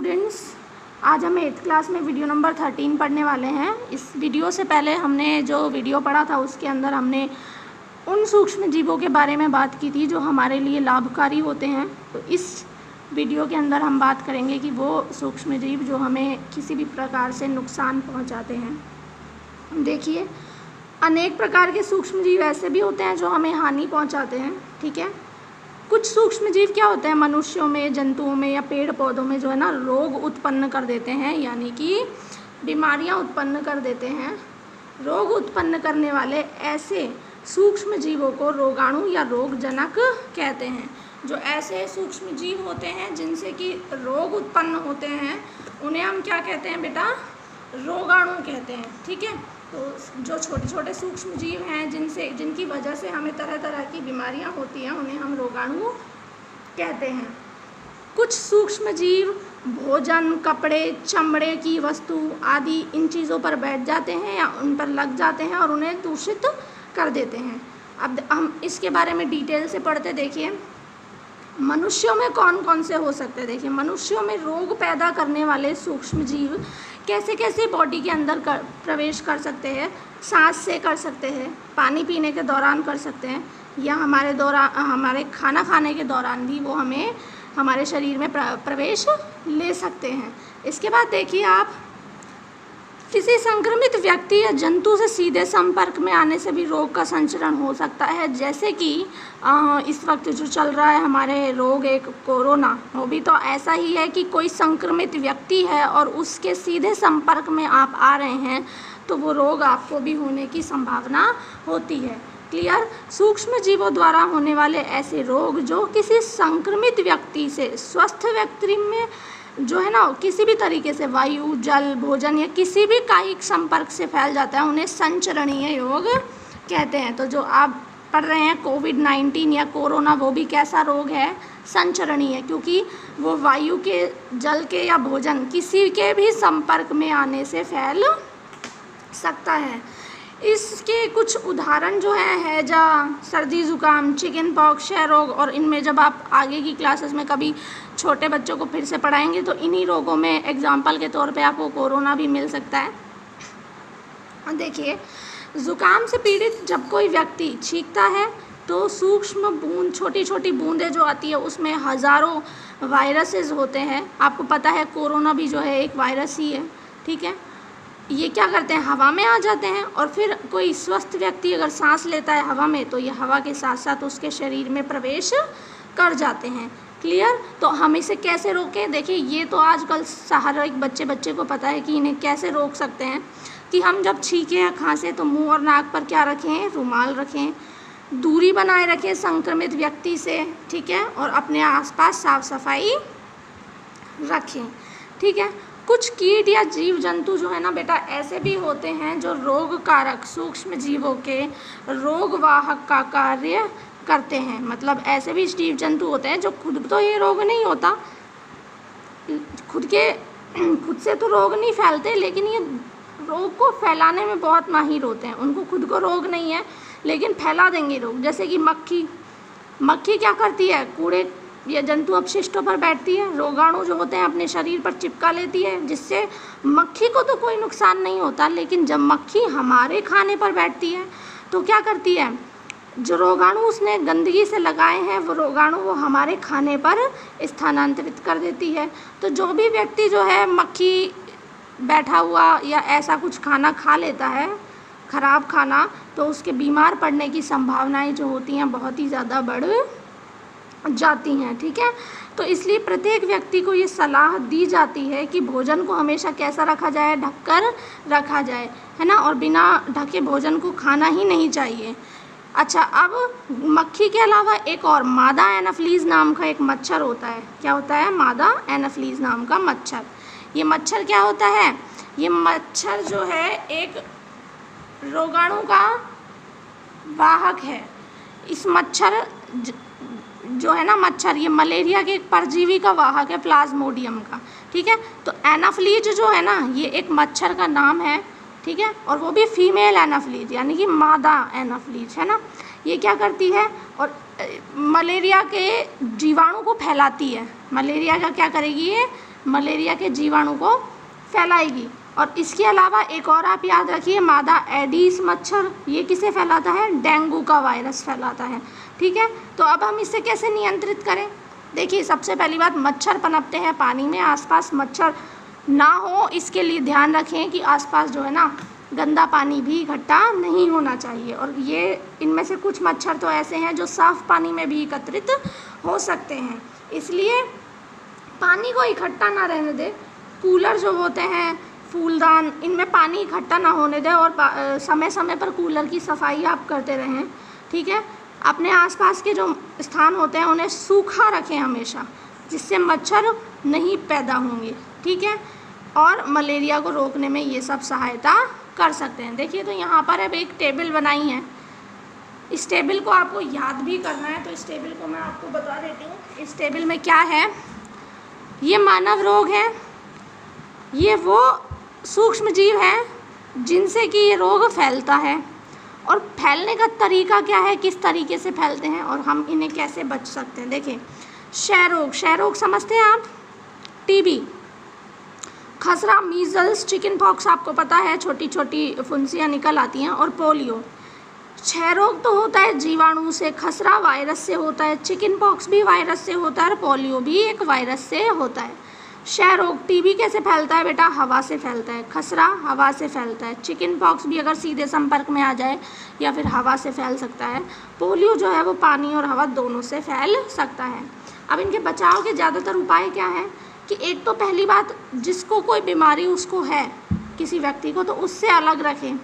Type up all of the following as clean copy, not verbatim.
Students, आज हम 8th class में वीडियो नंबर 13 पढ़ने वाले हैं। इस वीडियो से पहले हमने जो वीडियो पढ़ा था उसके अंदर हमने उन सूक्ष्म जीवों के बारे में बात की थी जो हमारे लिए लाभकारी होते हैं। तो इस वीडियो के अंदर हम बात करेंगे कि वो सूक्ष्म जीव जो हमें किसी भी प्रकार से नुकसान पहुंचाते हैं। देखिए, अनेक प्रकार के सूक्ष्म जीव ऐसे भी होते हैं जो हमें हानि पहुंचाते हैं। ठीक है, कुछ सूक्ष्म जीव क्या होते हैं, मनुष्यों में, जंतुओं में या पेड़ पौधों में जो है ना रोग उत्पन्न कर देते हैं, यानी कि बीमारियां उत्पन्न कर देते हैं। रोग उत्पन्न करने वाले ऐसे सूक्ष्म जीवों को रोगाणु या रोगजनक कहते हैं। जो ऐसे सूक्ष्म जीव होते हैं जिनसे कि रोग उत्पन्न होते हैं उन्हें हम क्या कहते हैं बेटा, रोगाणु कहते हैं। ठीक है, तो जो छोटे छोटे सूक्ष्म जीव हैं जिनकी वजह से हमें तरह तरह की बीमारियां होती हैं उन्हें हम रोगाणु कहते हैं। कुछ सूक्ष्म जीव भोजन, कपड़े, चमड़े की वस्तु आदि इन चीज़ों पर बैठ जाते हैं या उन पर लग जाते हैं और उन्हें दूषित कर देते हैं। अब हम इसके बारे में डिटेल से पढ़ते। देखिए, मनुष्यों में कौन कौन से हो सकते हैं। देखिए, मनुष्यों में रोग पैदा करने वाले सूक्ष्म जीव कैसे कैसे बॉडी के अंदर प्रवेश कर सकते हैं। सांस से कर सकते हैं, पानी पीने के दौरान कर सकते हैं, या हमारे खाना खाने के दौरान भी वो हमारे शरीर में प्रवेश ले सकते हैं। इसके बाद देखिए, आप किसी संक्रमित व्यक्ति या जंतु से सीधे संपर्क में आने से भी रोग का संचरण हो सकता है। जैसे कि इस वक्त जो चल रहा है हमारे रोग एक कोरोना, वो भी तो ऐसा ही है कि कोई संक्रमित व्यक्ति है और उसके सीधे संपर्क में आप आ रहे हैं तो वो रोग आपको भी होने की संभावना होती है। क्लियर। सूक्ष्म जीवों द्वारा होने वाले ऐसे रोग जो किसी संक्रमित व्यक्ति से स्वस्थ व्यक्ति में जो है ना किसी भी तरीके से वायु, जल, भोजन या किसी भी कायिक संपर्क से फैल जाता है उन्हें संचरणीय रोग कहते हैं। तो जो आप पढ़ रहे हैं कोविड-19 या कोरोना, वो भी कैसा रोग है, संचरणीय, क्योंकि वो वायु के, जल के या भोजन किसी के भी संपर्क में आने से फैल सकता है। इसके कुछ उदाहरण जो हैं हैजा, सर्दी जुकाम, चिकन पॉक्स, क्षय रोग, और इनमें जब आप आगे की क्लासेस में कभी छोटे बच्चों को फिर से पढ़ाएंगे तो इन्हीं रोगों में एग्जाम्पल के तौर पे आपको कोरोना भी मिल सकता है। देखिए, ज़ुकाम से पीड़ित जब कोई व्यक्ति छींकता है तो सूक्ष्म बूंद, छोटी छोटी बूंदें जो आती है उसमें हज़ारों वायरसेस होते हैं। आपको पता है कोरोना भी जो है एक वायरस ही है। ठीक है, ये क्या करते हैं, हवा में आ जाते हैं और फिर कोई स्वस्थ व्यक्ति अगर सांस लेता है हवा में तो ये हवा के साथ साथ उसके शरीर में प्रवेश कर जाते हैं। क्लियर। तो हम इसे कैसे रोकें। देखिए, ये तो आजकल हर एक बच्चे को पता है कि इन्हें कैसे रोक सकते हैं, कि हम जब छींकें या खांसें तो मुंह और नाक पर क्या रखें, रुमाल रखें, दूरी बनाए रखें संक्रमित व्यक्ति से। ठीक है, और अपने आसपास साफ सफाई रखें। ठीक है, कुछ कीट या जीव जंतु जो है ना बेटा ऐसे भी होते हैं जो रोग कारक सूक्ष्म जीवों के रोगवाहक का कार्य करते हैं। मतलब ऐसे भी जीव जंतु होते हैं जो खुद तो ये रोग नहीं होता, खुद से तो रोग नहीं फैलते, लेकिन ये रोग को फैलाने में बहुत माहिर होते हैं। उनको खुद को रोग नहीं है लेकिन फैला देंगे रोग। जैसे कि मक्खी क्या करती है, कूड़े या जंतु अपशिष्टों पर बैठती है, रोगाणु जो होते हैं अपने शरीर पर चिपका लेती है, जिससे मक्खी को तो कोई नुकसान नहीं होता। लेकिन जब मक्खी हमारे खाने पर बैठती है तो क्या करती है, जो रोगाणु उसने गंदगी से लगाए हैं वो रोगाणु वो हमारे खाने पर स्थानांतरित कर देती है। तो जो भी व्यक्ति जो है मक्खी बैठा हुआ या ऐसा कुछ खाना खा लेता है, ख़राब खाना, तो उसके बीमार पड़ने की संभावनाएं जो होती हैं बहुत ही ज़्यादा बढ़ जाती हैं। ठीक है, तो इसलिए प्रत्येक व्यक्ति को ये सलाह दी जाती है कि भोजन को हमेशा कैसा रखा जाए, ढककर रखा जाए, है ना, और बिना ढके भोजन को खाना ही नहीं चाहिए। अच्छा, अब मक्खी के अलावा एक और मादा एनाफ्लीज नाम का एक मच्छर होता है। क्या होता है, मादा एनाफ्लीज नाम का मच्छर। ये मच्छर क्या होता है, ये मच्छर जो है एक रोगाणु का वाहक है। इस मच्छर जो है ना मच्छर, ये मलेरिया के एक परजीवी का वाहक है, प्लाज्मोडियम का। ठीक है, तो एनाफ्लीज जो है ना ये एक मच्छर का नाम है। ठीक है, और वो भी फीमेल एनाफ्लीज यानी कि मादा एनाफ्लीज है ना। ये क्या करती है और मलेरिया के जीवाणु को फैलाती है। मलेरिया का क्या करेगी, ये मलेरिया के जीवाणु को फैलाएगी। और इसके अलावा एक और आप याद रखिए, मादा एडिस मच्छर, ये किसे फैलाता है? डेंगू का वायरस फैलाता है। ठीक है, तो अब हम इसे कैसे नियंत्रित करें? देखिए, सबसे पहली बात, मच्छर पनपते हैं पानी में, आसपास मच्छर ना हो इसके लिए ध्यान रखें कि आसपास जो है ना गंदा पानी भी इकट्ठा नहीं होना चाहिए। और ये इनमें से कुछ मच्छर तो ऐसे हैं जो साफ़ पानी में भी एकत्रित हो सकते हैं, इसलिए पानी को इकट्ठा ना रहने दें। कूलर जो होते हैं, फूलदान, इनमें पानी इकट्ठा ना होने दें और समय समय पर कूलर की सफाई आप करते रहें। ठीक है, अपने आसपास के जो स्थान होते हैं उन्हें सूखा रखें हमेशा, जिससे मच्छर नहीं पैदा होंगे। ठीक है, और मलेरिया को रोकने में ये सब सहायता कर सकते हैं। देखिए, तो यहाँ पर अब एक टेबल बनाई है, इस टेबल को आपको याद भी करना है, तो इस टेबल को मैं आपको बता देती हूँ। इस टेबल में क्या है? ये मानव रोग है, ये वो सूक्ष्म जीव हैं जिनसे कि ये रोग फैलता है, और फैलने का तरीका क्या है, किस तरीके से फैलते हैं और हम इन्हें कैसे बच सकते हैं। देखिए, क्षय रोग समझते हैं आप? टीबी, खसरा, मीजल्स, चिकन पॉक्स आपको पता है, छोटी छोटी फुंसियाँ निकल आती हैं, और पोलियो। क्षय रोग तो होता है जीवाणु से, खसरा वायरस से होता है, चिकन पॉक्स भी वायरस से होता है, और पोलियो भी एक वायरस से होता है। क्षय रोग, टीबी कैसे फैलता है बेटा? हवा से फैलता है। खसरा हवा से फैलता है। चिकन पॉक्स भी अगर सीधे संपर्क में आ जाए या फिर हवा से फैल सकता है। पोलियो जो है वो पानी और हवा दोनों से फैल सकता है। अब इनके बचाव के ज़्यादातर उपाय क्या हैं कि एक तो पहली बात, जिसको कोई बीमारी उसको है किसी व्यक्ति को, तो उससे अलग रखें।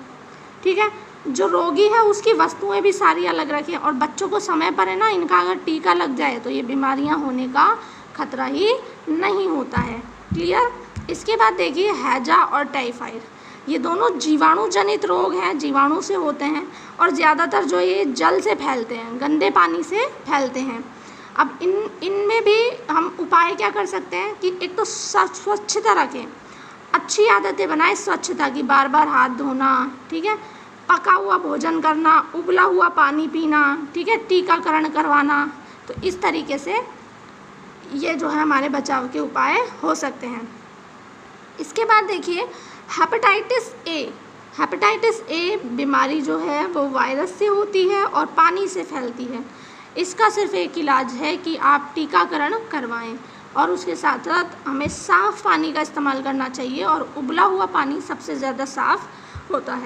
ठीक है, जो रोगी है उसकी वस्तुएं भी सारी अलग रखें, और बच्चों को समय पर है ना इनका अगर टीका लग जाए तो ये बीमारियां होने का खतरा ही नहीं होता है। क्लियर? इसके बाद देखिए, हैजा और टाइफाइड, ये दोनों जीवाणु जनित रोग हैं, जीवाणु से होते हैं, और ज़्यादातर जो ये जल से फैलते हैं, गंदे पानी से फैलते हैं। अब इनमें भी हम उपाय क्या कर सकते हैं कि एक तो स्वच्छता रखें, अच्छी आदतें बनाएं स्वच्छता की, बार बार हाथ धोना, ठीक है, पका हुआ भोजन करना, उबला हुआ पानी पीना, ठीक है, टीकाकरण करवाना। तो इस तरीके से ये जो है हमारे बचाव के उपाय हो सकते हैं। इसके बाद देखिए, हेपेटाइटिस ए बीमारी जो है वो वायरस से होती है और पानी से फैलती है। इसका सिर्फ एक इलाज है कि आप टीकाकरण करवाएं, और उसके साथ साथ हमें साफ़ पानी का इस्तेमाल करना चाहिए, और उबला हुआ पानी सबसे ज़्यादा साफ़ होता है।